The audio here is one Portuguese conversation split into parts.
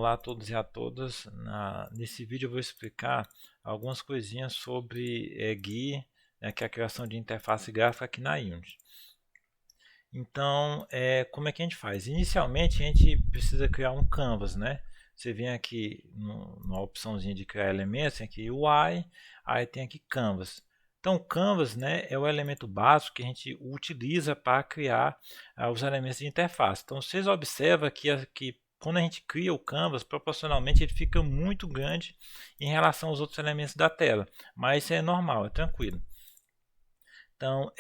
Olá a todos e a todas. Nesse vídeo eu vou explicar algumas coisinhas sobre GUI, né, que é a criação de interface gráfica aqui na Unity. Então, como é que a gente faz? Inicialmente a gente precisa criar um canvas, né? Você vem aqui na opçãozinha de criar elementos, tem aqui UI, aí tem aqui canvas. Então, o canvas, né, é o elemento básico que a gente utiliza para criar os elementos de interface. Então, vocês observam que quando a gente cria o canvas, proporcionalmente ele fica muito grande em relação aos outros elementos da tela, mas isso é normal, é tranquilo. Então,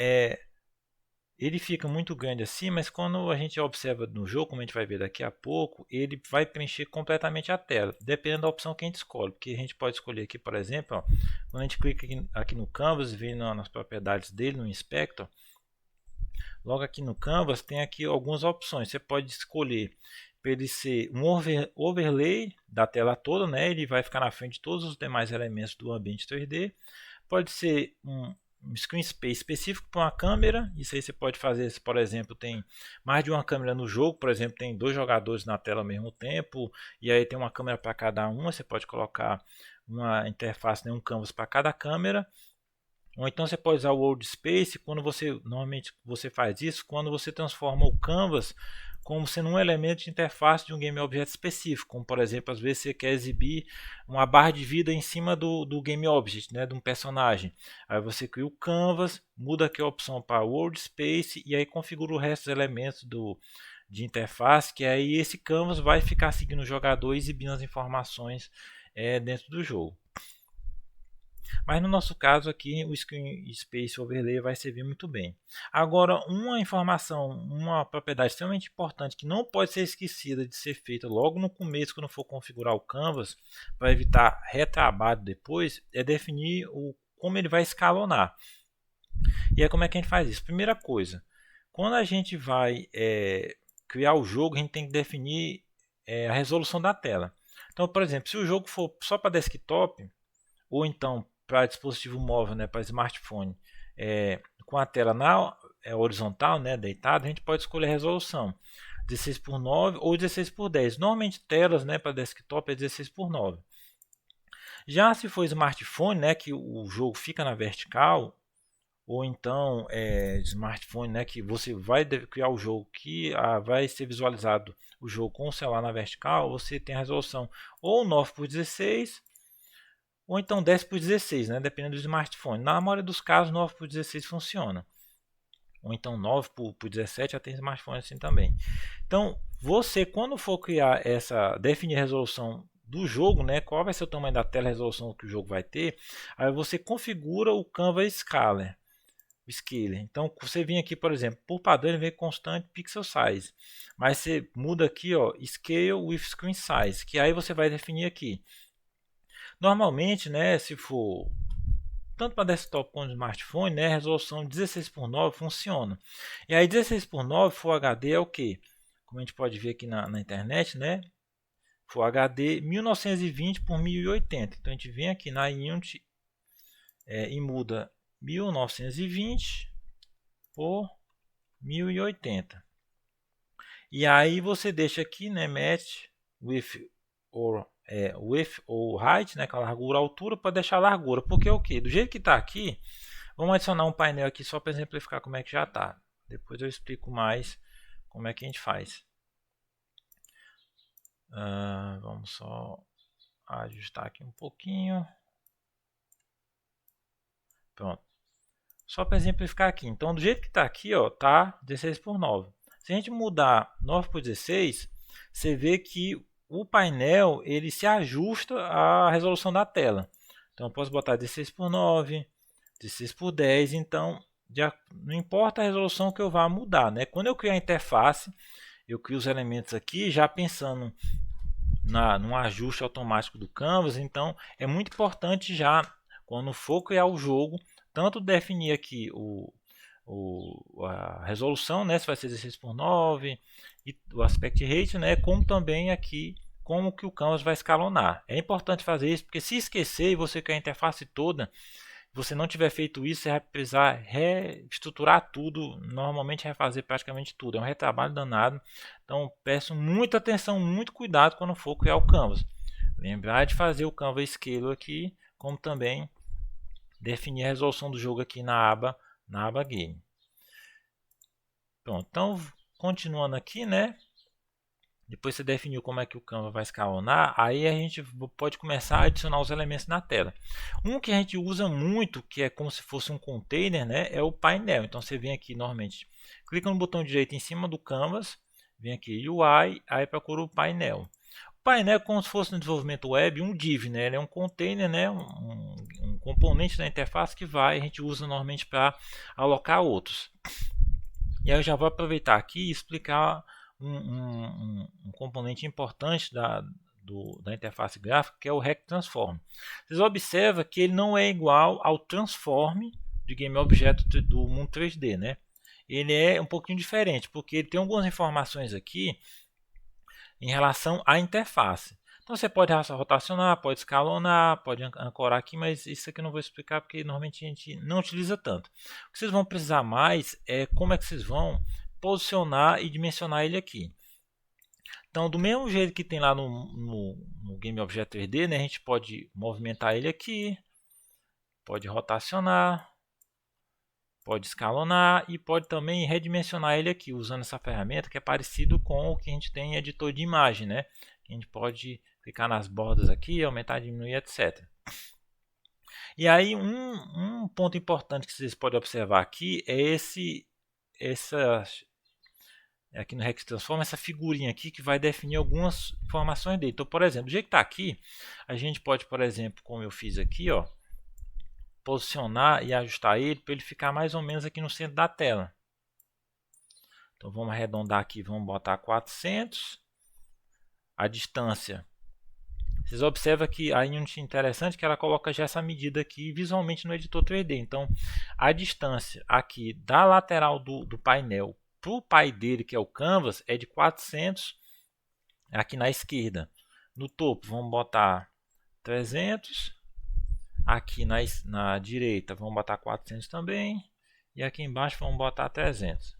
ele fica muito grande assim, mas quando a gente observa no jogo, como a gente vai ver daqui a pouco, ele vai preencher completamente a tela, dependendo da opção que a gente escolhe. Porque a gente pode escolher aqui, por exemplo, ó, quando a gente clica aqui no Canvas e vem nas propriedades dele, no Inspector, logo aqui no Canvas tem aqui algumas opções. Você pode escolher para ele ser um overlay da tela toda, né? Ele vai ficar na frente de todos os demais elementos do ambiente 3D. Pode ser um screen space específico para uma câmera. Isso aí você pode fazer se, por exemplo, tem mais de uma câmera no jogo. Por exemplo, tem 2 jogadores na tela ao mesmo tempo e aí tem uma câmera para cada uma. Você pode colocar uma interface, né, um canvas para cada câmera. Ou então você pode usar o World Space quando normalmente você faz isso quando você transforma o canvas como sendo um elemento de interface de um Game Object específico, como por exemplo, às vezes você quer exibir uma barra de vida em cima do Game Object, né, de um personagem. Aí você cria o canvas, muda aqui a opção para World Space e aí configura o resto dos elementos de interface, que aí esse canvas vai ficar seguindo o jogador e exibindo as informações dentro do jogo. Mas no nosso caso aqui o Screen Space Overlay vai servir muito bem. Agora, uma informação, uma propriedade extremamente importante que não pode ser esquecida de ser feita logo no começo quando for configurar o Canvas, para evitar retrabalho depois, é definir como ele vai escalonar. E aí como é que a gente faz isso? Primeira coisa, quando a gente vai criar o jogo, a gente tem que definir a resolução da tela. Então, por exemplo, se o jogo for só para desktop, ou então para dispositivo móvel, né, para smartphone, com a tela na horizontal, né, deitada, a gente pode escolher a resolução 16:9 ou 16:10. Normalmente telas, né, para desktop é 16:9. Já se for smartphone, né, que o jogo fica na vertical, ou então smartphone, né, que você vai criar o jogo que vai ser visualizado o jogo com o celular na vertical, você tem a resolução ou 9:16 ou então 10:16, né, dependendo do smartphone. Na maioria dos casos 9:16 funciona. Ou então 9:17, já tem smartphone assim também. Então, você quando for criar definir a resolução do jogo, né, qual vai ser o tamanho da tela, a resolução que o jogo vai ter, aí você configura o Canvas Scaler. Então, você vem aqui, por exemplo, por padrão ele vem constante pixel size, mas você muda aqui, ó, Scale with Screen Size, que aí você vai definir aqui. Normalmente, né, se for tanto para desktop quanto smartphone, né, resolução 16:9 funciona. E aí 16:9 Full HD é o que? Como a gente pode ver aqui na internet, né? Full HD 1920 por 1080. Então a gente vem aqui na Unity e muda 1920 por 1080. E aí você deixa aqui, né, match with ou height, né, com a largura, a altura, para deixar a largura. Porque o que? Do jeito que está aqui, vamos adicionar um painel aqui só para exemplificar como é que já está. Depois eu explico mais como é que a gente faz. Vamos só ajustar aqui um pouquinho. Pronto. Só para exemplificar aqui. Então, do jeito que está aqui, ó, tá 16:9. Se a gente mudar 9:16, você vê que o painel ele se ajusta à resolução da tela. Então eu posso botar 16:9, 16:10, então não importa a resolução que eu vá mudar, né? Quando eu criar a interface, eu crio os elementos aqui já pensando num ajuste automático do Canvas, então é muito importante já quando for criar o jogo, tanto definir aqui a resolução, né, se vai ser 16:9 e o aspect ratio, né, como também aqui como que o Canvas vai escalonar. É importante fazer isso porque se esquecer e você criar a interface toda, você não tiver feito isso, você vai precisar reestruturar tudo, normalmente refazer praticamente tudo. É um retrabalho danado. Então peço muita atenção, muito cuidado quando for criar o Canvas. Lembrar de fazer o Canvas Scale aqui, como também definir a resolução do jogo aqui na aba Game. Pronto, então continuando aqui, né? Depois você definiu como é que o Canva vai escalonar, aí a gente pode começar a adicionar os elementos na tela. Um que a gente usa muito, que é como se fosse um container, né, é o painel. Então você vem aqui normalmente, clica no botão direito em cima do Canvas, vem aqui UI, aí procura o painel. O painel é como se fosse no desenvolvimento web um div, né, ele é um container, né, um componente da interface que a gente usa normalmente para alocar outros. E aí eu já vou aproveitar aqui e explicar um componente importante da interface gráfica, que é o Rect Transform. Vocês observam que ele não é igual ao Transform de Game Object do mundo 3D, né? Ele é um pouquinho diferente, porque ele tem algumas informações aqui em relação à interface. Então você pode rotacionar, pode escalonar, pode ancorar aqui, mas isso aqui eu não vou explicar porque normalmente a gente não utiliza tanto. O que vocês vão precisar mais é como é que vocês vão posicionar e dimensionar ele aqui. Então, do mesmo jeito que tem lá no Game Object 3D, né, a gente pode movimentar ele aqui, pode rotacionar, pode escalonar e pode também redimensionar ele aqui, usando essa ferramenta que é parecido com o que a gente tem em editor de imagem, né? A gente pode clicar nas bordas aqui, aumentar, diminuir, etc. E aí um ponto importante que vocês podem observar aqui é aqui no Rect Transform, essa figurinha aqui que vai definir algumas informações dele. Então, por exemplo, do jeito que está aqui, a gente pode, por exemplo, como eu fiz aqui, ó, posicionar e ajustar ele para ele ficar mais ou menos aqui no centro da tela. Então vamos arredondar aqui, vamos botar 400. A distância. Vocês observam que a Unity é interessante que ela coloca já essa medida aqui visualmente no editor 3D. Então a distância aqui da lateral do painel para o pai dele, que é o Canvas, é de 400 aqui na esquerda. No topo vamos botar 300. Aqui na direita vamos botar 400 também. E aqui embaixo vamos botar 300.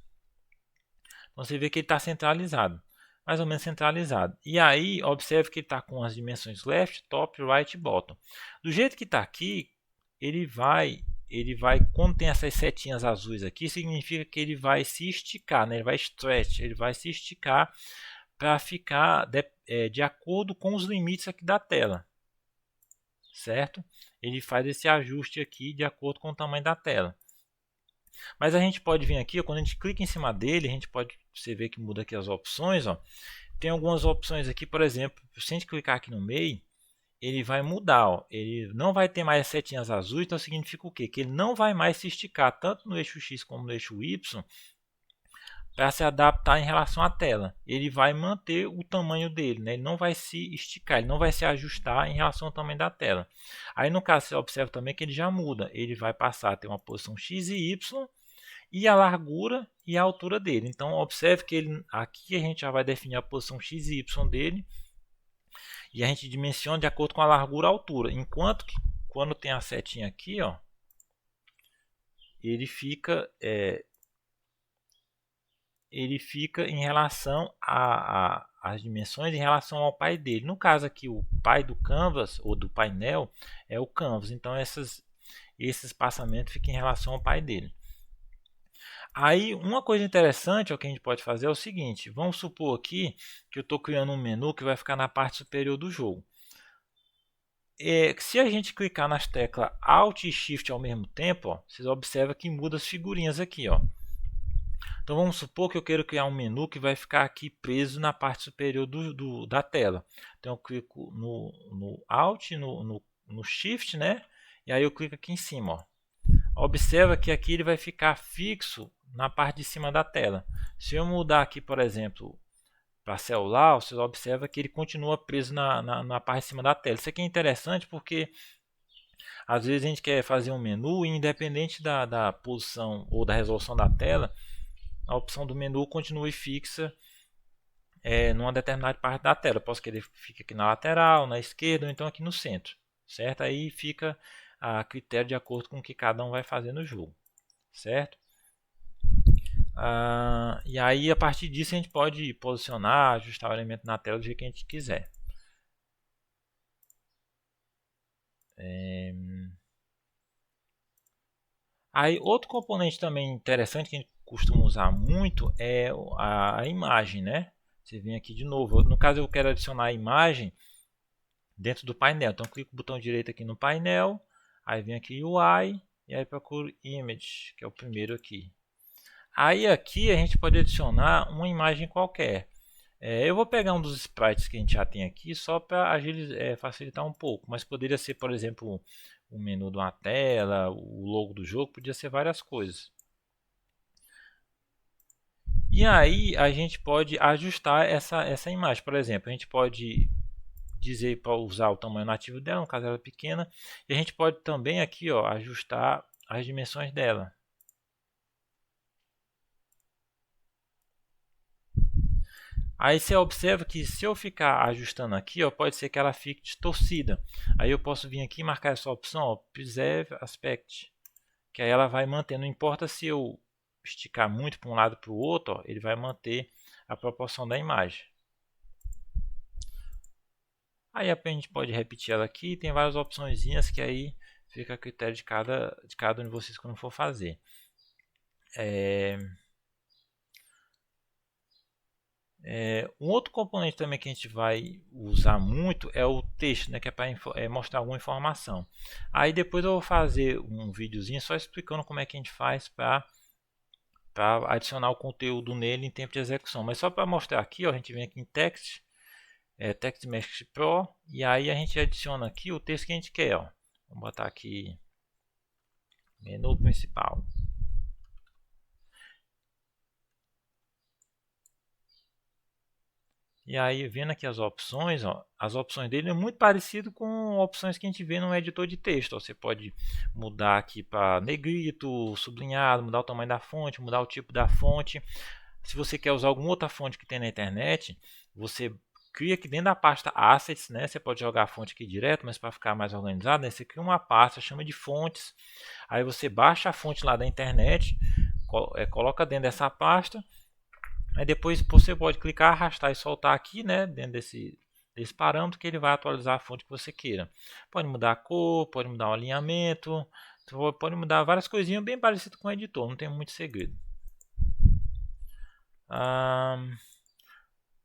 Então você vê que ele está centralizado. Mais ou menos centralizado. E aí, observe que ele está com as dimensões left, top, right e bottom. Do jeito que está aqui, ele vai, quando tem essas setinhas azuis aqui, significa que ele vai se esticar, né? Ele vai stretch, ele vai se esticar para ficar de acordo com os limites aqui da tela. Certo? Ele faz esse ajuste aqui de acordo com o tamanho da tela. Mas a gente pode vir aqui, ó, quando a gente clica em cima dele, a gente pode, você vê que muda aqui as opções, ó. Tem algumas opções aqui, por exemplo, se a gente clicar aqui no meio, ele vai mudar, ó. Ele não vai ter mais as setinhas azuis, então significa o quê? Que ele não vai mais se esticar tanto no eixo X como no eixo Y para se adaptar em relação à tela. Ele vai manter o tamanho dele, né? Ele não vai se esticar, ele não vai se ajustar em relação ao tamanho da tela. Aí no caso você observa também que ele já muda, ele vai passar a ter uma posição X e Y e a largura e a altura dele. Então observe que aqui a gente já vai definir a posição X e Y dele e a gente dimensiona de acordo com a largura e a altura. Enquanto que quando tem a setinha aqui, ó, ele fica em relação às dimensões em relação ao pai dele. No caso aqui, o pai do Canvas ou do painel é o Canvas. Então esse espaçamento fica em relação ao pai dele. Aí uma coisa interessante que a gente pode fazer é o seguinte. Vamos supor aqui que eu estou criando um menu que vai ficar na parte superior do jogo. Se a gente clicar nas teclas Alt e Shift ao mesmo tempo, ó, vocês observam que muda as figurinhas aqui, ó. Então vamos supor que eu quero criar um menu que vai ficar aqui preso na parte superior da tela. Então eu clico no Alt, no Shift, né? E aí eu clico aqui em cima, ó. Observa que aqui ele vai ficar fixo na parte de cima da tela. Se eu mudar aqui, por exemplo, para celular, você observa que ele continua preso na parte de cima da tela. Isso aqui é interessante porque às vezes a gente quer fazer um menu e independente da posição ou da resolução da tela, a opção do menu continue fixa numa determinada parte da tela. Eu posso querer que fique aqui na lateral, na esquerda ou então aqui no centro, certo? Aí fica a critério de acordo com o que cada um vai fazer no jogo, certo? E aí a partir disso a gente pode posicionar, ajustar o elemento na tela do jeito que a gente quiser. Aí outro componente também interessante que a gente costuma usar muito é a imagem, né? Você vem aqui de novo. No caso eu quero adicionar a imagem dentro do painel. Então clico o botão direito aqui no painel, aí vem aqui UI e aí procuro Image, que é o primeiro aqui. Aí aqui a gente pode adicionar uma imagem qualquer. Eu vou pegar um dos sprites que a gente já tem aqui só para facilitar um pouco, mas poderia ser, por exemplo, o menu de uma tela, o logo do jogo, podia ser várias coisas. E aí a gente pode ajustar essa imagem. Por exemplo, a gente pode dizer para usar o tamanho nativo dela, no caso ela é pequena, e a gente pode também aqui ajustar as dimensões dela. Aí você observa que se eu ficar ajustando aqui, pode ser que ela fique distorcida. Aí eu posso vir aqui e marcar essa opção, Preserve Aspect, que aí ela vai manter, não importa se eu esticar muito para um lado para o outro, ele vai manter a proporção da imagem. Aí a gente pode repetir ela aqui, tem várias opções que aí fica a critério de cada um de vocês quando for fazer. Um outro componente também que a gente vai usar muito é o texto, né, que é para mostrar alguma informação. Aí depois eu vou fazer um videozinho só explicando como é que a gente faz para adicionar o conteúdo nele em tempo de execução. Mas só para mostrar aqui, a gente vem aqui em Text, Text Mesh Pro, e aí a gente adiciona aqui o texto que a gente quer. Vamos botar aqui menu principal. E aí, vendo aqui as opções, as opções dele é muito parecido com opções que a gente vê no editor de texto. Você pode mudar aqui para negrito, sublinhado, mudar o tamanho da fonte, mudar o tipo da fonte. Se você quer usar alguma outra fonte que tem na internet, você cria aqui dentro da pasta Assets, né? Você pode jogar a fonte aqui direto, mas para ficar mais organizado, né? Você cria uma pasta, chama de fontes. Aí você baixa a fonte lá da internet, coloca dentro dessa pasta. Aí depois você pode clicar, arrastar e soltar aqui, né, dentro desse parâmetro, que ele vai atualizar a fonte que você queira. Pode mudar a cor, pode mudar o alinhamento, pode mudar várias coisinhas bem parecidas com o editor, não tem muito segredo.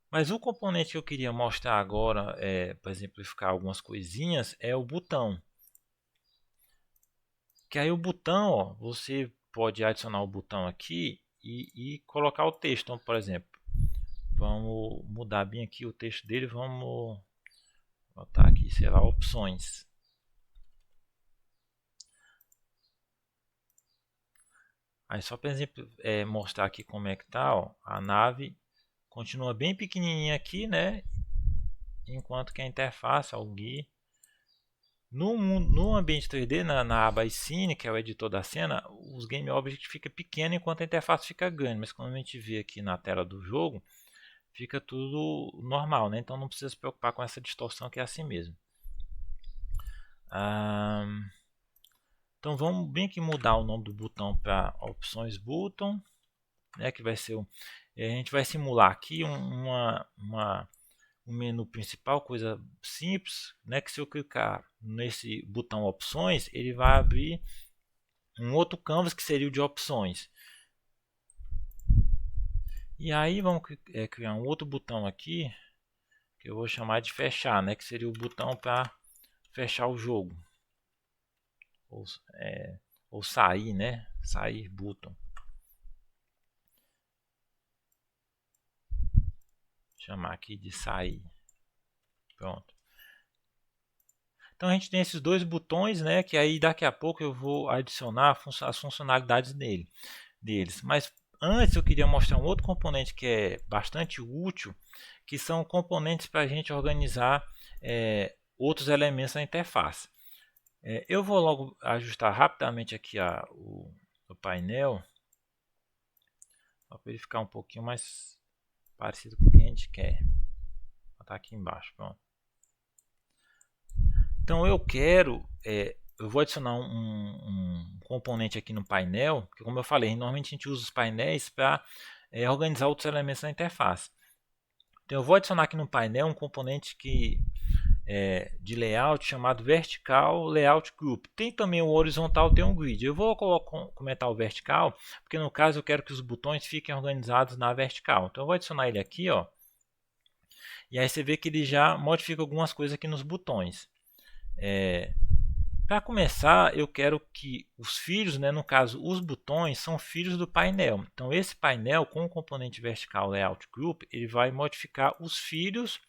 Mas o componente que eu queria mostrar agora, para exemplificar algumas coisinhas, é o botão. Que aí o botão, você pode adicionar o botão aqui e colocar o texto. Então, por exemplo, vamos mudar bem aqui o texto dele, vamos botar aqui, sei lá, opções. Aí só para exemplo, mostrar aqui como é que tá, a nave continua bem pequenininha aqui, né? Enquanto que a interface, o GUI, no ambiente 3D, na aba Scene, que é o editor da cena, os Game Object fica pequeno enquanto a interface fica grande. Mas quando a gente vê aqui na tela do jogo, fica tudo normal, né? Então não precisa se preocupar com essa distorção, que é assim mesmo. Então vamos bem que mudar o nome do botão para opções button, né? Que vai ser a gente vai simular aqui um menu principal, coisa simples, né? Que se eu clicar nesse botão opções, ele vai abrir um outro canvas que seria o de opções. E aí vamos criar um outro botão aqui que eu vou chamar de fechar, né? Que seria o botão para fechar o jogo ou sair, né? Sair button. Chamar aqui de sair. Pronto. Então a gente tem esses dois botões, né? Que aí daqui a pouco eu vou adicionar as funcionalidades deles. Mas antes eu queria mostrar um outro componente que é bastante útil, que são componentes para a gente organizar outros elementos da interface. Eu vou logo ajustar rapidamente aqui o painel, para ele ficar um pouquinho mais parecido com o que a gente quer. Vou botar aqui embaixo, pronto. Então eu quero eu vou adicionar um componente aqui no painel, porque como eu falei, normalmente a gente usa os painéis para organizar outros elementos da interface. Então eu vou adicionar aqui no painel um componente de layout chamado Vertical Layout Group. Tem também o horizontal, tem um grid. Eu vou comentar o vertical, porque no caso eu quero que os botões fiquem organizados na vertical. Então eu vou adicionar ele aqui, ó. E aí você vê que ele já modifica algumas coisas aqui nos botões. Para começar, eu quero que os filhos, né, no caso os botões, são filhos do painel. Então esse painel com o componente Vertical Layout Group, ele vai modificar os filhos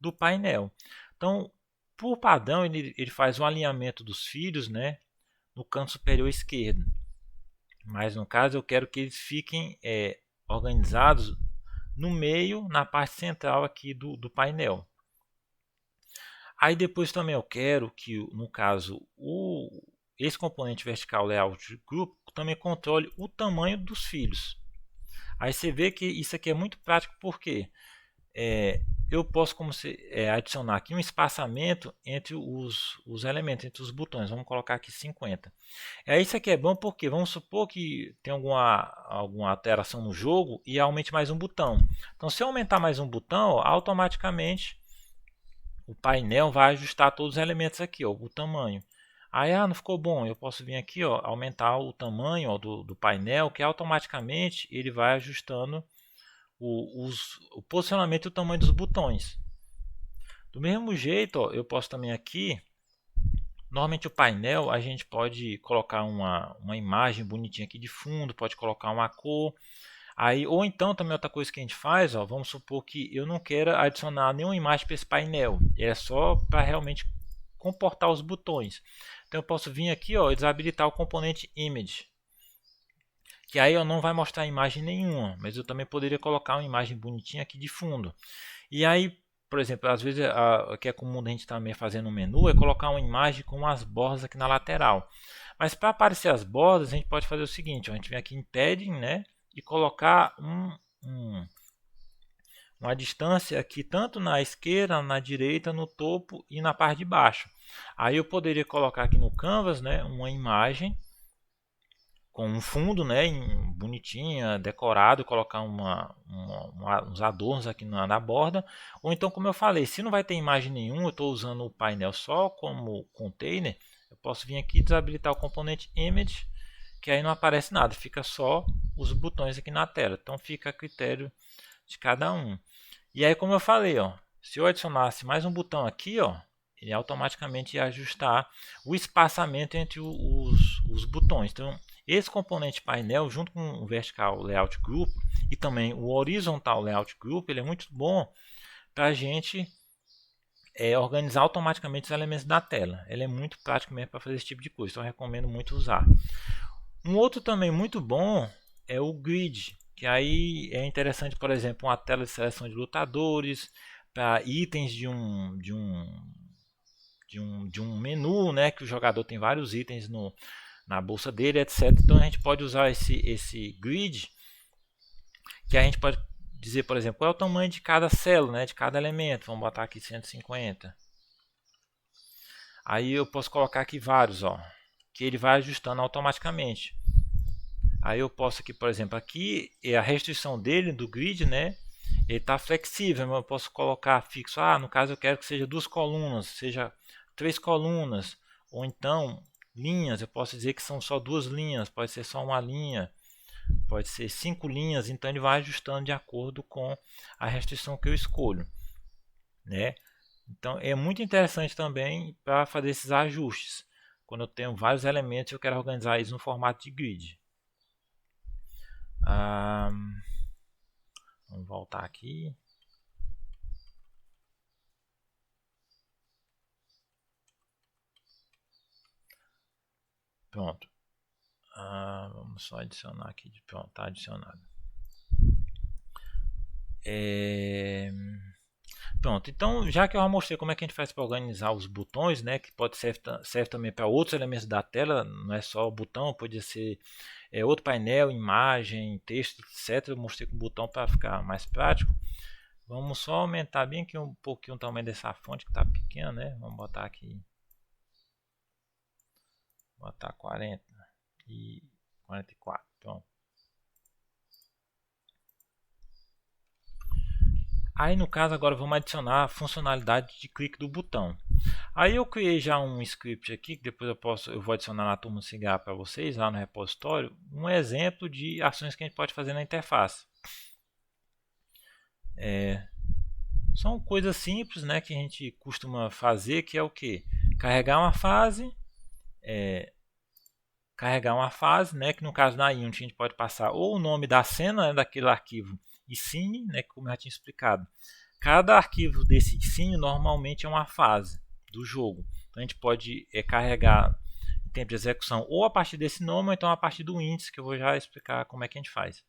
do painel. Então, por padrão, ele faz um alinhamento dos filhos, né, no canto superior esquerdo. Mas no caso eu quero que eles fiquem organizados no meio, na parte central aqui do painel. Aí depois também eu quero que, no caso, esse componente Vertical Layout Group também controle o tamanho dos filhos. Aí você vê que isso aqui é muito prático porque eu posso adicionar aqui um espaçamento entre os elementos, entre os botões. Vamos colocar aqui 50. Isso aqui é bom porque vamos supor que tem alguma alteração no jogo e aumente mais um botão. Então se eu aumentar mais um botão, automaticamente o painel vai ajustar todos os elementos aqui, ó, o tamanho. Aí não ficou bom, eu posso vir aqui, ó, aumentar o tamanho, ó, do painel, que automaticamente ele vai ajustando o posicionamento e o tamanho dos botões. Do mesmo jeito, ó, eu posso também aqui, normalmente o painel a gente pode colocar uma imagem bonitinha aqui de fundo, pode colocar uma cor. Aí, ou então também outra coisa que a gente faz, ó, vamos supor que eu não queira adicionar nenhuma imagem para esse painel, é só para realmente comportar os botões. Então eu posso vir aqui, ó, e desabilitar o componente Image, que aí eu não vai mostrar imagem nenhuma, mas eu também poderia colocar uma imagem bonitinha aqui de fundo. E aí, por exemplo, às vezes o que é comum a gente também fazer no menu é colocar uma imagem com as bordas aqui na lateral. Mas para aparecer as bordas, a gente pode fazer o seguinte, ó, a gente vem aqui em Padding, né, e colocar uma distância aqui tanto na esquerda, na direita, no topo e na parte de baixo. Aí eu poderia colocar aqui no Canvas, né, uma imagem com um fundo, né, bonitinha, decorado, colocar uns adornos aqui na borda. Ou então, como eu falei, se não vai ter imagem nenhuma, eu estou usando o painel só como container, eu posso vir aqui e desabilitar o componente Image, que aí não aparece nada, fica só os botões aqui na tela. Então fica a critério de cada um. E aí, como eu falei, ó, se eu adicionasse mais um botão aqui, ó, ele automaticamente ia ajustar o espaçamento entre os botões. Então esse componente painel, junto com o Vertical Layout Group e também o Horizontal Layout Group, ele é muito bom para a gente organizar automaticamente os elementos da tela. Ele é muito prático mesmo para fazer esse tipo de coisa, então eu recomendo muito usar. Um outro também muito bom é o Grid, que aí é interessante, por exemplo, uma tela de seleção de lutadores, para itens de um menu, né, que o jogador tem vários itens na bolsa dele, etc. Então a gente pode usar esse grid, que a gente pode dizer, por exemplo, qual é o tamanho de cada célula, né, de cada elemento. Vamos botar aqui 150. Aí eu posso colocar aqui vários, ó, que ele vai ajustando automaticamente. Aí eu posso aqui, por exemplo, aqui é a restrição dele do grid, né? Ele está flexível, mas eu posso colocar fixo. No caso eu quero que seja 2 colunas, seja 3 colunas, ou então linhas, eu posso dizer que são só 2 linhas, pode ser só uma linha, pode ser 5 linhas, então ele vai ajustando de acordo com a restrição que eu escolho, né? Então é muito interessante também para fazer esses ajustes. Quando eu tenho vários elementos, eu quero organizar eles no formato de grid. Vamos voltar aqui. Pronto. Vamos só adicionar aqui. Pronto, está adicionado. Pronto, então já que eu já mostrei como é que a gente faz para organizar os botões, né, que pode ser serve também para outros elementos da tela, não é só o botão, pode ser outro painel, imagem, texto, etc. Eu mostrei com o botão para ficar mais prático. Vamos só aumentar bem aqui um pouquinho o tamanho dessa fonte que está pequena, né? Vamos botar aqui botar 40 e 44. Pronto. Aí no caso agora vamos adicionar a funcionalidade de clique do botão. Aí eu criei já um script aqui, que depois eu vou adicionar na turma Cigar para vocês lá no repositório, um exemplo de ações que a gente pode fazer na interface. São coisas simples, né, que a gente costuma fazer, que é o que? Carregar uma fase, né, que no caso da Unity a gente pode passar ou o nome da cena, né, daquele arquivo e scene, né, como eu já tinha explicado. Cada arquivo desse scene normalmente é uma fase do jogo. Então a gente pode carregar em tempo de execução ou a partir desse nome ou então a partir do índice, que eu vou já explicar como é que a gente faz.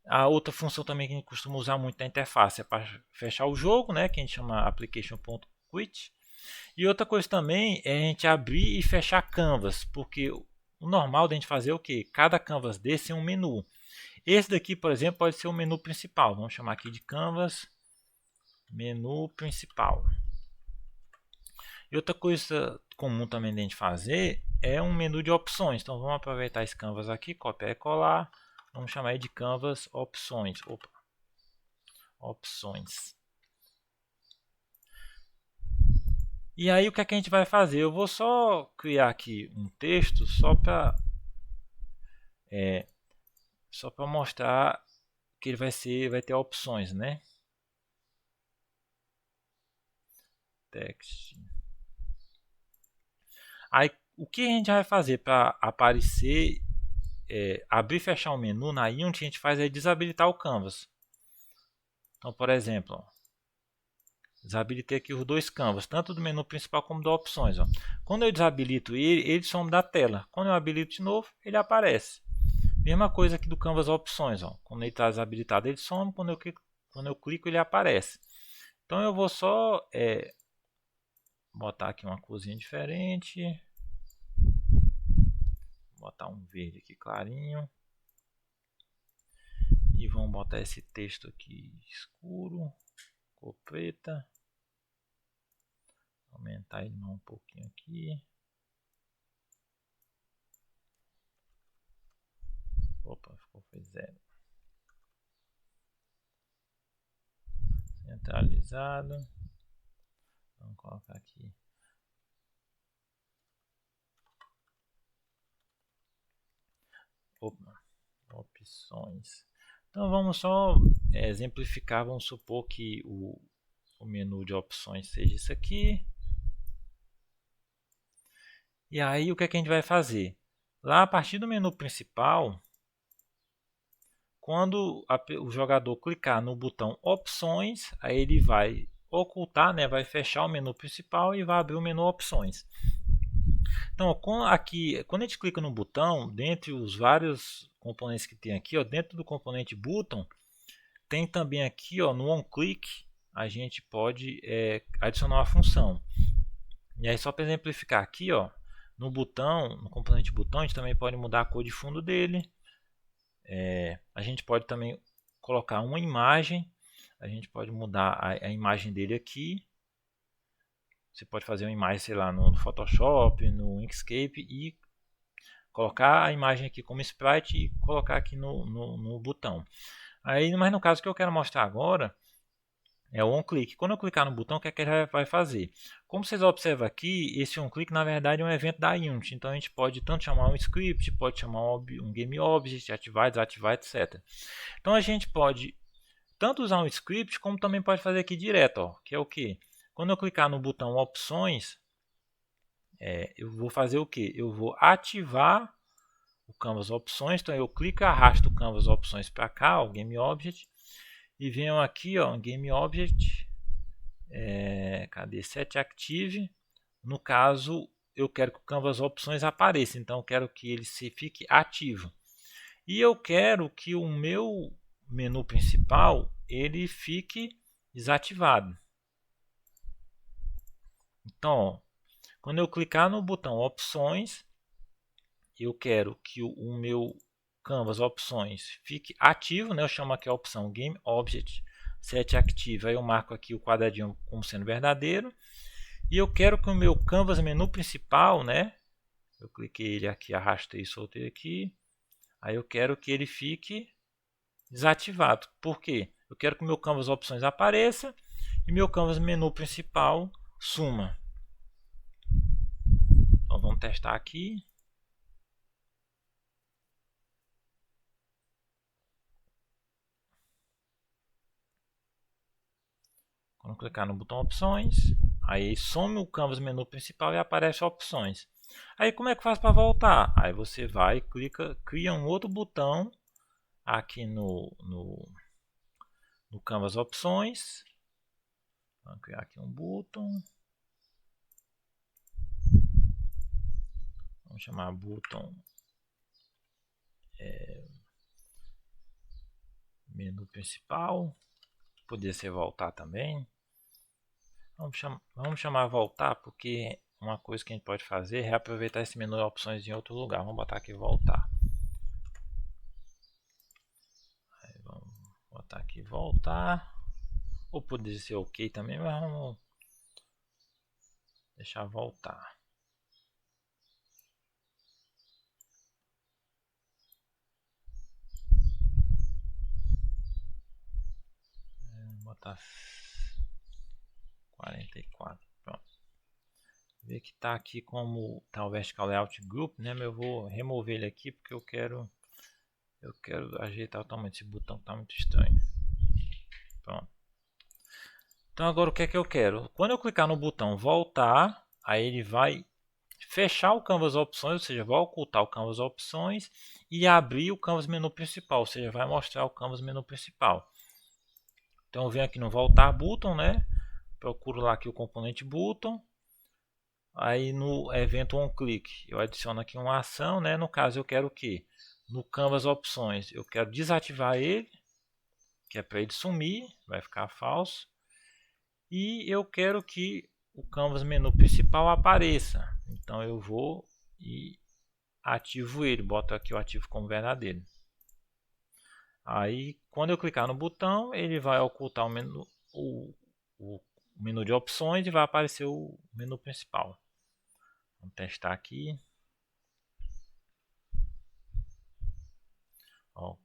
A outra função também que a gente costuma usar muito na interface é para fechar o jogo, né, que a gente chama application.quit. E outra coisa também é a gente abrir e fechar canvas, porque o normal da gente fazer é o que? Cada canvas desse é um menu. Esse daqui, por exemplo, pode ser o menu principal. Vamos chamar aqui de canvas menu principal. E outra coisa comum também de a gente fazer é um menu de opções. Então vamos aproveitar esse canvas aqui, copiar e colar. Vamos chamar de canvas opções. Opa. Opções. E aí o que é que a gente vai fazer? Eu vou só criar aqui um texto só para mostrar que ele vai ter opções, né? Text. Aí o que a gente vai fazer para aparecer, abrir e fechar o menu na Unity, a gente faz é desabilitar o canvas. Então, por exemplo, ó, desabilitei aqui os dois canvas, tanto do menu principal como das opções. Ó. Quando eu desabilito ele some da tela. Quando eu habilito de novo, ele aparece. Mesma coisa aqui do canvas opções. Ó. Quando ele está desabilitado, ele some. Quando eu clico, ele aparece. Então eu vou só botar aqui uma corzinha diferente. Botar um verde aqui clarinho. E vamos botar esse texto aqui escuro, cor preta. Aumentar ele um pouquinho aqui. Opa, foi 0. Centralizado. Vamos colocar aqui. Opa, opções. Então vamos só exemplificar, vamos supor que o menu de opções seja isso aqui. E aí o que é que a gente vai fazer? Lá a partir do menu principal, quando o jogador clicar no botão opções, aí ele vai ocultar, né, vai fechar o menu principal e vai abrir o menu opções. Então, aqui, quando a gente clica no botão, dentre os vários componentes que tem aqui, ó, dentro do componente button, tem também aqui, ó, no onClick, a gente pode adicionar uma função. E aí, só para exemplificar aqui, ó, no botão, no componente botão, a gente também pode mudar a cor de fundo dele. A gente pode também colocar uma imagem. A gente pode mudar a imagem dele aqui. Você pode fazer uma imagem, sei lá, no Photoshop, no Inkscape e colocar a imagem aqui como sprite e colocar aqui no botão. Aí, mas no caso que eu quero mostrar agora é o onClick. Quando eu clicar no botão, o que é que ele vai fazer? Como vocês observam aqui, esse onClick na verdade é um evento da Unity. Então a gente pode tanto chamar um script, pode chamar um GameObject, ativar, desativar, etc. Então a gente pode tanto usar um script, como também pode fazer aqui direto, ó, que é o que? Quando eu clicar no botão opções, eu vou fazer o que? Eu vou ativar o canvas opções, então eu clico e arrasto o canvas opções para cá, o GameObject, e venho aqui, ó, GameObject, cadê? Set Active. No caso, eu quero que o canvas opções apareça, então eu quero que ele fique ativo. E eu quero que o meu menu principal ele fique desativado. Então, ó, quando eu clicar no botão opções, eu quero que o meu canvas opções fique ativo, né? Eu chamo aqui a opção GameObject Set Active. Aí eu marco aqui o quadradinho como sendo verdadeiro. E eu quero que o meu canvas menu principal, né, Eu cliquei ele aqui, arrastei e soltei aqui. Aí eu quero que ele fique desativado. Por quê? Eu quero que o meu Canvas Opções apareça e meu Canvas Menu Principal suma. Então vamos testar aqui. Quando clicar no botão Opções, aí some o Canvas Menu Principal e aparece Opções. Aí como é que faz para voltar? Aí você vai, clica, cria um outro botão aqui no Canvas Opções. Vamos criar aqui um botão. Vamos chamar botão menu principal. Podia ser voltar também. Vamos chamar voltar, porque uma coisa que a gente pode fazer é reaproveitar esse menu de opções em outro lugar. Vamos botar aqui voltar. Aí vamos botar aqui voltar. Ou poderia ser ok também, mas vamos deixar voltar. Vou botar 44. Pronto. Ver que está aqui como tá o Vertical Layout Group, né? Mas eu vou remover ele aqui porque eu quero ajeitar o tamanho desse botão que está muito estranho. Pronto. Então agora o que é que eu quero? Quando eu clicar no botão voltar, aí ele vai fechar o Canvas Opções, ou seja, vai ocultar o Canvas Opções e abrir o Canvas Menu Principal, ou seja, vai mostrar o Canvas Menu Principal. Então eu venho aqui no voltar button, né? Procuro lá aqui o componente button. Aí no evento onClick eu adiciono aqui uma ação, né? No caso eu quero o que? No Canvas Opções eu quero desativar ele, que é para ele sumir, vai ficar falso. E eu quero que o Canvas Menu Principal apareça. Então eu vou e ativo ele, boto aqui o ativo como verdadeiro. Aí quando eu clicar no botão, ele vai ocultar o menu de opções e vai aparecer o menu principal. Vamos testar aqui. Ó,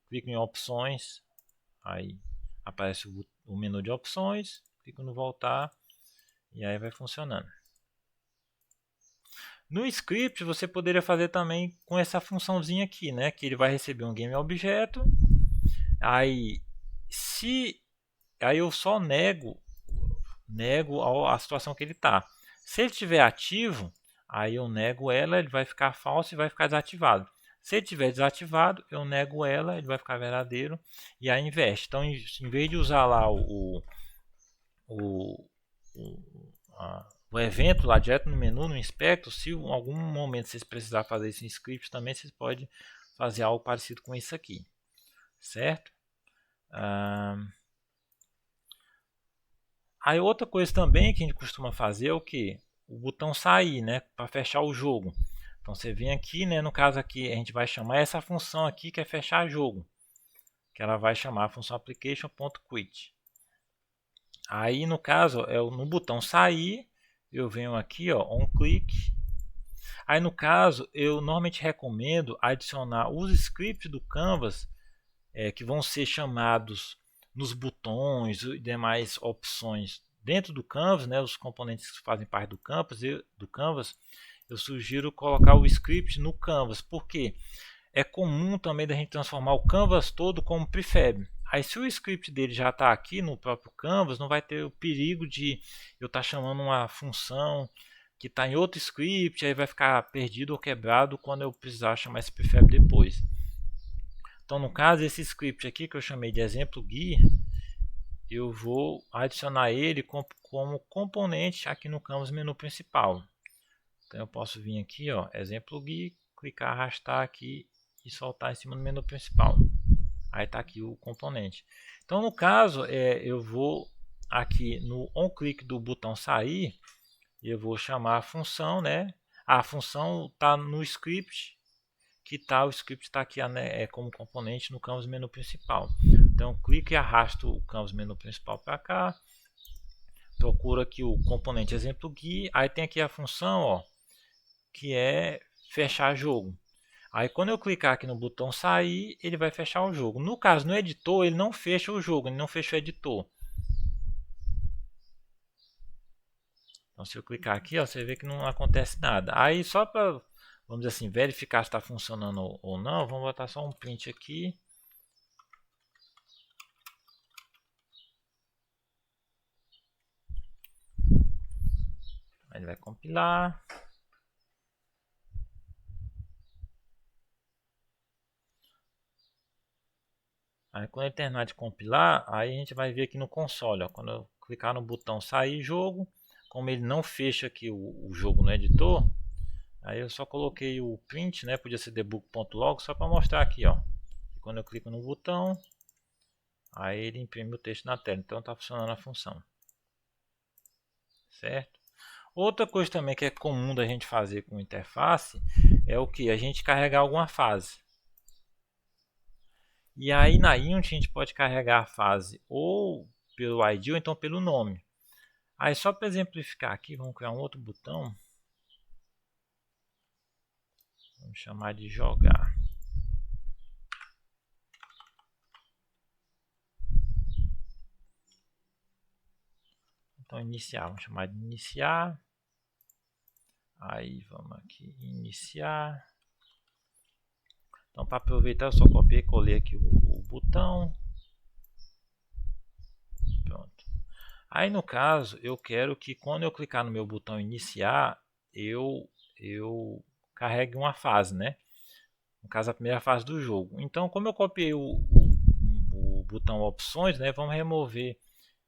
clico em opções, aí aparece o menu de opções, clico no voltar e aí vai funcionando. No script você poderia fazer também com essa funçãozinha aqui, né? Que ele vai receber um GameObjeto. Aí eu só nego a situação que ele está. Se ele estiver ativo, aí eu nego ela, ele vai ficar falso e vai ficar desativado. Se ele estiver desativado, eu nego ela, ele vai ficar verdadeiro e aí inverte. Então, em vez de usar lá o evento lá direto no menu, no inspector, se em algum momento vocês precisar fazer isso em script também, vocês podem fazer algo parecido com isso aqui, certo? Aí outra coisa também que a gente costuma fazer é o que? O botão sair, né, para fechar o jogo. Então você vem aqui, né, no caso aqui a gente vai chamar essa função aqui que é fechar jogo, que ela vai chamar a função application.quit. Aí no caso no botão sair, eu venho aqui, ó, onClick. Aí no caso eu normalmente recomendo adicionar os scripts do Canvas que vão ser chamados nos botões e demais opções dentro do Canvas, né, os componentes que fazem parte do Canvas, eu sugiro colocar o script no Canvas, porque é comum também da gente transformar o Canvas todo como prefab. Aí se o script dele já está aqui no próprio Canvas, não vai ter o perigo de eu estar chamando uma função que está em outro script, aí vai ficar perdido ou quebrado quando eu precisar chamar esse prefab depois. Então no caso esse script aqui que eu chamei de exemplo GUI, eu vou adicionar ele como componente aqui no Canvas menu principal. Então eu posso vir aqui, ó, exemplo GUI, clicar, arrastar aqui e soltar em cima do menu principal. Aí está aqui o componente. Então no caso eu vou aqui no onClick do botão sair, eu vou chamar a função, né? A função está no script, o script está aqui como componente no Canvas menu principal. Então clico e arrasto o Canvas menu principal para cá, procuro aqui o componente exemplo GUI, aí tem aqui a função, ó, que é fechar jogo. Aí quando eu clicar aqui no botão sair, ele vai fechar o jogo. No caso, no editor, ele não fecha o jogo, ele não fecha o editor. Então se eu clicar aqui, ó, você vê que não acontece nada. Aí só para, vamos dizer assim, verificar se está funcionando ou não, vamos botar só um print aqui. Aí ele vai compilar. Aí quando ele terminar de compilar, aí a gente vai ver aqui no console, ó, quando eu clicar no botão sair jogo, como ele não fecha aqui o jogo no editor, aí eu só coloquei o print, né, podia ser debug.log, só para mostrar aqui, ó. Quando eu clico no botão, aí ele imprime o texto na tela, então está funcionando a função. Certo? Outra coisa também que é comum da gente fazer com interface é o que? A gente carregar alguma fase. E aí na Unity a gente pode carregar a fase ou pelo ID ou então pelo nome. Aí só para exemplificar aqui, vamos criar um outro botão. Vamos chamar de jogar. Então iniciar, vamos chamar de iniciar. Aí vamos aqui iniciar. Então para aproveitar eu só copiei e colei aqui o botão. Pronto. Aí no caso eu quero que quando eu clicar no meu botão iniciar, eu carregue uma fase, né? No caso a primeira fase do jogo. Então como eu copiei o botão opções, né? Vamos remover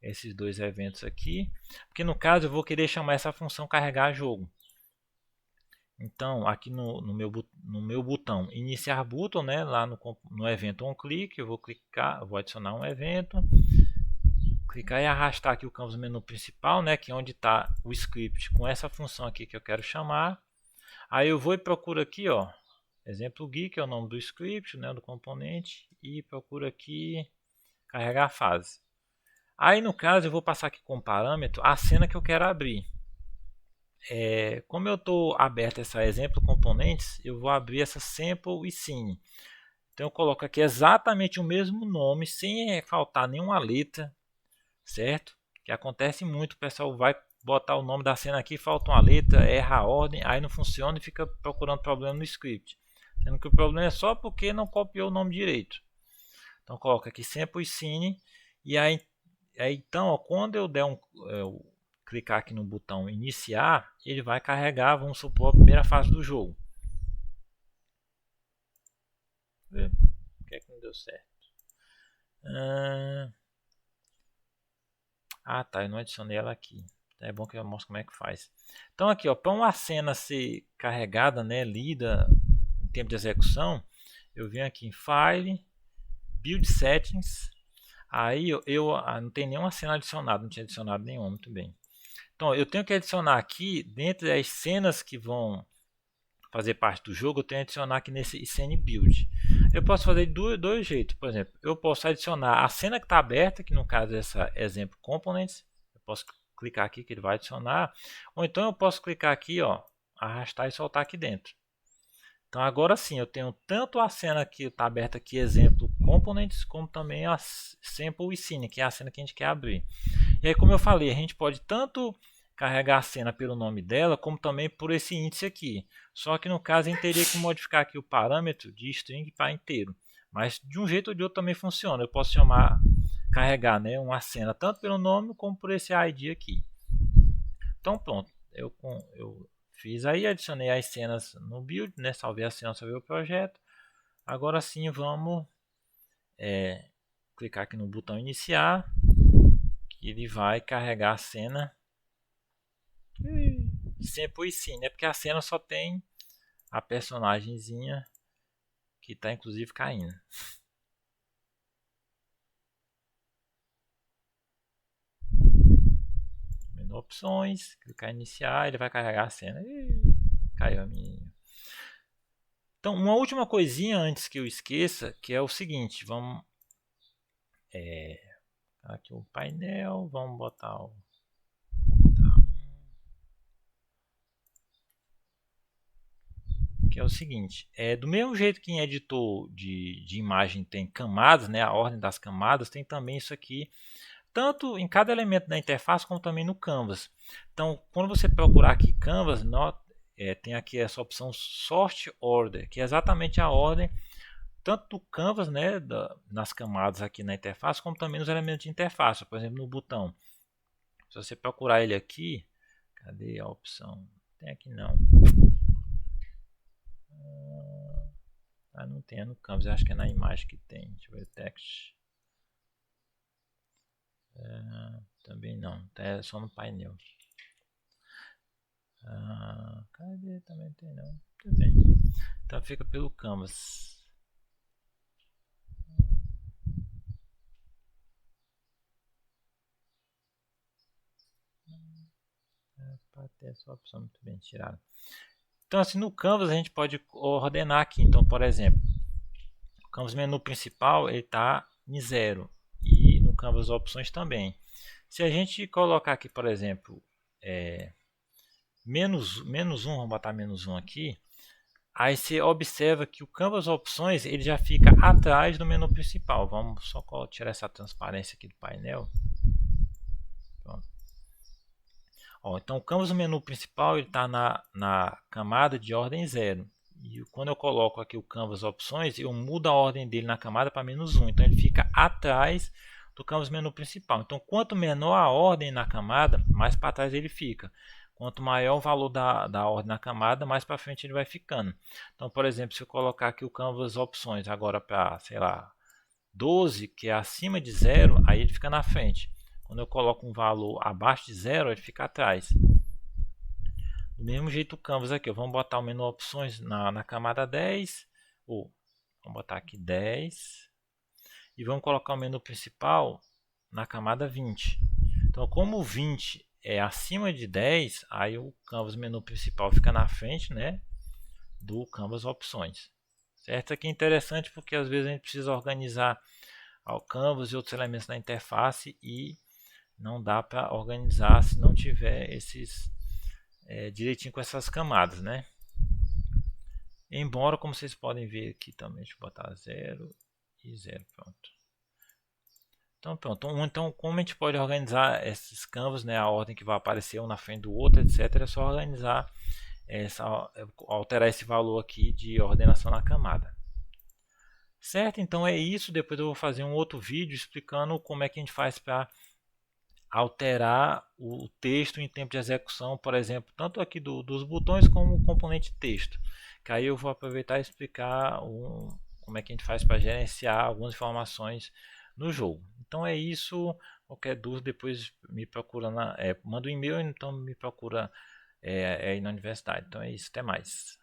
esses dois eventos aqui, porque no caso eu vou querer chamar essa função carregar jogo. Então aqui no meu botão iniciar button, né? Lá no evento onClick, eu vou clicar, eu vou adicionar um evento. Clicar e arrastar aqui o canvas menu principal, né, que é onde está o script com essa função aqui que eu quero chamar. Aí eu vou e procuro aqui, ó, exemplo GUI, que é o nome do script, né, do componente, e procuro aqui carregar a fase. Aí no caso eu vou passar aqui como parâmetro a cena que eu quero abrir. Como eu estou aberto essa exemplo componentes, eu vou abrir essa sample e scene. Então eu coloco aqui exatamente o mesmo nome, sem faltar nenhuma letra, certo? Que acontece muito, o pessoal vai botar o nome da cena aqui, falta uma letra, erra a ordem, aí não funciona e fica procurando problema no script. Sendo que o problema é só porque não copiou o nome direito. Então coloca aqui sample scene e aí então ó, quando eu der eu clicar aqui no botão iniciar, ele vai carregar, vamos supor, a primeira fase do jogo. Por que é que não deu certo? Tá, eu não adicionei ela aqui. É bom que eu mostro como é que faz. Então aqui, ó, para uma cena ser carregada, né, lida em tempo de execução, eu venho aqui em File, Build Settings. Aí eu não tem nenhuma cena adicionada, não tinha adicionado nenhuma, muito bem. Então eu tenho que adicionar aqui, dentro das cenas que vão fazer parte do jogo, eu tenho que adicionar aqui nesse Scene Build. Eu posso fazer de dois jeitos. Por exemplo, eu posso adicionar a cena que está aberta, que no caso é essa exemplo components. Eu posso clicar aqui que ele vai adicionar. Ou então eu posso clicar aqui, ó, arrastar e soltar aqui dentro. Então agora sim, eu tenho tanto a cena que está aberta aqui, exemplo components, como também a sample e scene, que é a cena que a gente quer abrir. E aí, como eu falei, a gente pode tanto carregar a cena pelo nome dela, como também por esse índice aqui. Só que no caso a gente teria que modificar aqui o parâmetro de string para inteiro. Mas de um jeito ou de outro também funciona. Eu posso carregar, né, uma cena tanto pelo nome como por esse ID aqui. Então pronto, eu fiz aí, adicionei as cenas no build, né, salvei a cena, salvei o projeto. Agora sim vamos clicar aqui no botão iniciar, que ele vai carregar a cena. Sempre sim, né? Porque a cena só tem a personagemzinha que está inclusive caindo. Menu opções, clicar em iniciar, ele vai carregar a cena. Caiu a minha. Então, uma última coisinha antes que eu esqueça, que é o seguinte, vamos aqui o painel, vamos botar o que é o seguinte, do mesmo jeito que em editor de imagem tem camadas, né, a ordem das camadas, tem também isso aqui, tanto em cada elemento da interface como também no Canvas. Então, quando você procurar aqui Canvas, tem aqui essa opção Sort Order, que é exatamente a ordem tanto do Canvas, né, nas camadas aqui na interface, como também nos elementos de interface, por exemplo, no botão. Se você procurar ele aqui, cadê a opção? Tem aqui não. Não tem no Canvas, acho que é na imagem que tem. Deixa eu ver o text. Também não, é só no painel. Cadê? Também tem não. Tudo bem. Então fica pelo Canvas. Para ter essa opção muito bem tirada. Então assim, no Canvas a gente pode ordenar aqui. Então, por exemplo, o Canvas menu principal ele está em 0 e no Canvas opções também. Se a gente colocar aqui, por exemplo, menos 1, vamos botar menos 1 aqui, aí você observa que o Canvas opções ele já fica atrás do menu principal. Vamos só tirar essa transparência aqui do painel. Pronto. Então o Canvas no menu principal está na camada de ordem 0. E quando eu coloco aqui o Canvas opções, eu mudo a ordem dele na camada para menos 1. Então ele fica atrás do Canvas menu principal. Então quanto menor a ordem na camada, mais para trás ele fica. Quanto maior o valor da ordem na camada, mais para frente ele vai ficando. Então, por exemplo, se eu colocar aqui o Canvas opções agora para, sei lá, 12, que é acima de 0, aí ele fica na frente. Quando eu coloco um valor abaixo de 0, ele fica atrás. Do mesmo jeito o Canvas aqui, vamos botar o menu opções na camada 10, vamos botar aqui 10, e vamos colocar o menu principal na camada 20. Então, como o 20 é acima de 10, aí o Canvas menu principal fica na frente, né, do Canvas opções. Certo? Isso aqui é interessante porque às vezes a gente precisa organizar o Canvas e outros elementos da interface e não dá para organizar se não tiver esses direitinho com essas camadas, né? Embora, como vocês podem ver aqui também, deixa eu botar 0 e 0, pronto. Então, pronto. Então, como a gente pode organizar esses canvas, né? A ordem que vai aparecer um na frente do outro, etc. É só organizar, alterar esse valor aqui de ordenação na camada. Certo? Então é isso. Depois eu vou fazer um outro vídeo explicando como é que a gente faz para alterar o texto em tempo de execução, por exemplo, tanto aqui dos botões como o componente texto. Que aí eu vou aproveitar e explicar como é que a gente faz para gerenciar algumas informações no jogo. Então é isso. Qualquer dúvida depois me procura, manda um e-mail, então me procura aí na universidade. Então é isso, até mais.